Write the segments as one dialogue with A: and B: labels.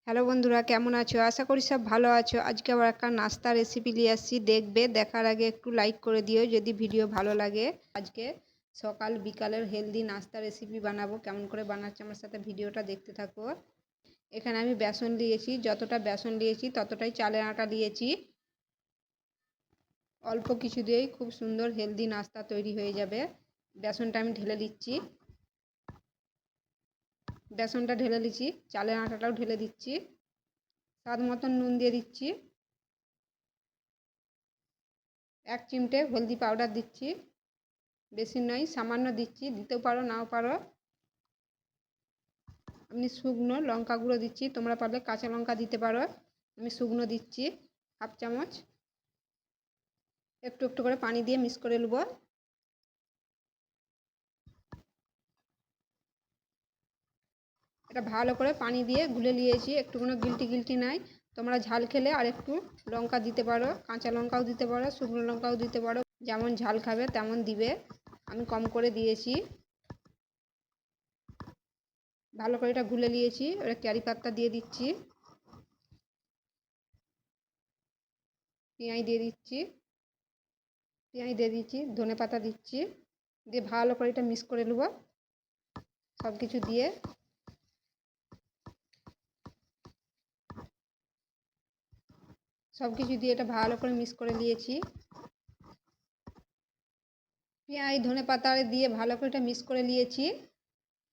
A: Hello বন্ধুরা, কেমন আছো? আশা করি সব ভালো আছো। আজকে আবার একটা নাস্তা রেসিপি নিয়ে আসছি, দেখবে। দেখার আগে একটু লাইক করে দিও যদি ভিডিও ভালো লাগে। আজকে সকাল বিকালের হেলদি নাস্তা রেসিপি বানাবো। কেমন করে বানাচ্ছি আমার সাথে ভিডিওটা দেখতে থাকো। এখানে আমি বেসন নিয়েছি, যতটা বেসন নিয়েছি ততটাই চালের আটা নিয়েছি। অল্প কিছু দিয়েই খুব সুন্দর হেলদি নাস্তা তৈরি হয়ে যাবে। বেসনটা আমি ঢেলে দিচ্ছি। বেসনটা ঢেলে দিচ্ছি, চালের আটাটাও ঢেলে দিচ্ছি। স্বাদ মতন নুন দিয়ে দিচ্ছি। 1 চিমটে হলদি পাউডার দিচ্ছি, বেশি নয়, সামান্য দিচ্ছি, দিতেও পারো নাও পারো। আমি শুকনো লঙ্কা গুঁড়ো দিচ্ছি, তোমরা পারলে কাঁচা লঙ্কা দিতে পারো। আমি শুকনো দিচ্ছি 1/2 চামচ। একটু একটু করে পানি দিয়ে মিক্স করে নেব। এটা ভালো করে পানি দিয়ে গুলে নিয়েছি, একটু কোনো গিলটি গিলটি নাই। তোমরা ঝাল খেলে আর একটু লঙ্কা দিতে পারো, কাঁচা লঙ্কাও দিতে পারো, শুকনো লঙ্কাও দিতে পারো, যেমন ঝাল খাবে তেমন দিবে। আমি কম করে দিয়েছি। ভালো করে এটা গুলে নিয়েছি। এবার কারি পাতা দিয়ে দিচ্ছি, পেঁয়াজ দিয়ে দিচ্ছি, ধনে পাতা দিচ্ছি, দিয়ে ভালো করে এটা মিক্স করে নেব। সব কিছু দিয়ে এটা ভালো করে মিক্স করে নিয়েছি। পেঁয়াজ ধনে পাতা দিয়ে ভালো করে এটা মিক্স করে নিয়েছি।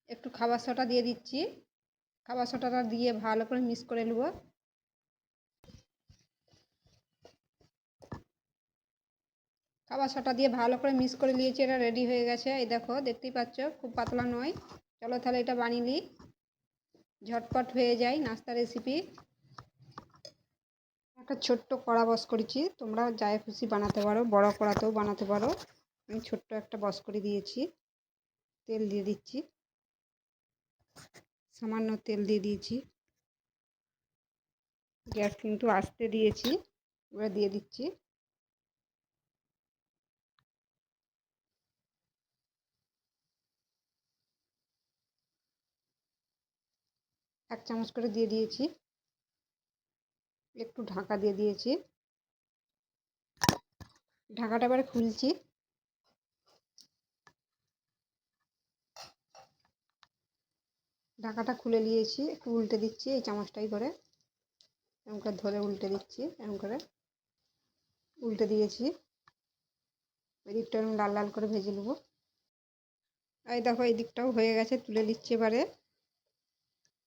A: একটু খাবার সোডা দিয়ে দিচ্ছি, খাবার সোডাটা দিয়ে ভালো করে মিক্স করে নেব। খাবার সোডা দিয়ে ভালো করে মিক্স করে নিয়েছি, এটা রেডি হয়ে গেছে। এই দেখো, দেখতেই পাচ্ছ, খুব পাতলা নয়। চলো তাহলে এটা বানিয়ে নিই, ঝটপট হয়ে যায় নাস্তা রেসিপি। একটা ছোট্ট কড়া বস করেছি, তোমরা যাই খুশি বানাতে পারো, বড় কড়াতেও বানাতে পারো। আমি ছোট্ট একটা বস করে দিয়েছি। তেল দিয়ে দিচ্ছি, সামান্য তেল দিয়ে দিয়েছি। গ্যাস কিন্তু আস্তে দিয়েছি। এবার দিয়ে দিচ্ছি এক চামচ করে দিয়ে দিয়েছি। একটু ঢাকা দিয়ে দিয়েছি। ঢাকাটা এবারে খুলছি। ঢাকাটা খুলে নিয়েছি, একটু উল্টে দিচ্ছি এই চামচটাই করে, এরকম করে ধরে উল্টে দিচ্ছি, এরকম করে উল্টে দিয়েছি। ওই দিকটা এরকম লাল লাল করে ভেজে নেবো। এই দেখো, এই দিকটাও হয়ে গেছে, তুলে নিচ্ছি এবারে।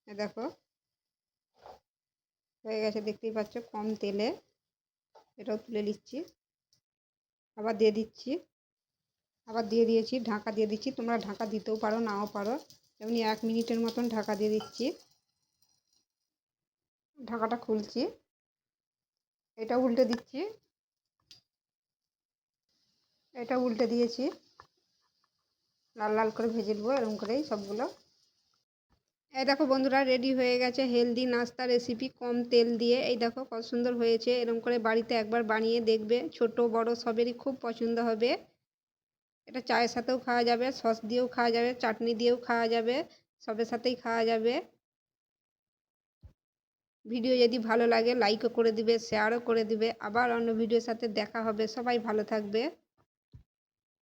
A: এই দেখো হয়ে গেছে, দেখতেই পাচ্ছ, কম তেলে। এটাও তুলে নিচ্ছি। আবার দিয়ে দিচ্ছি, আবার দিয়ে দিয়েছি, ঢাকা দিয়ে দিচ্ছি। তোমরা ঢাকা দিতেও পারো নাও পারো। এমনি 1 মিনিটের মতন ঢাকা দিয়ে দিচ্ছি। ঢাকাটা খুলছি, এটা উল্টে দিচ্ছি, এটা উল্টে দিয়েছি। লাল লাল করে ভেজে নেবো এরকম করেই সবগুলো। এই দেখো বন্ধুরা, রেডি হয়ে গেছে হেলদি নাস্তা রেসিপি কম তেল দিয়ে। এই দেখো কত সুন্দর হয়েছে। এরকম করে বাড়িতে একবার বানিয়ে দেখবে, ছোট বড় সবেরই খুব পছন্দ হবে। এটা চায়ের সাথেও খাওয়া যাবে, সস দিয়েও খাওয়া যাবে, চাটনি দিয়েও খাওয়া যাবে, সবের সাথেই খাওয়া যাবে। ভিডিও যদি ভালো লাগে লাইকও করে দিবে, শেয়ারও করে দিবে। আবার অন্য ভিডিওর সাথে দেখা হবে। সবাই ভালো থাকবে।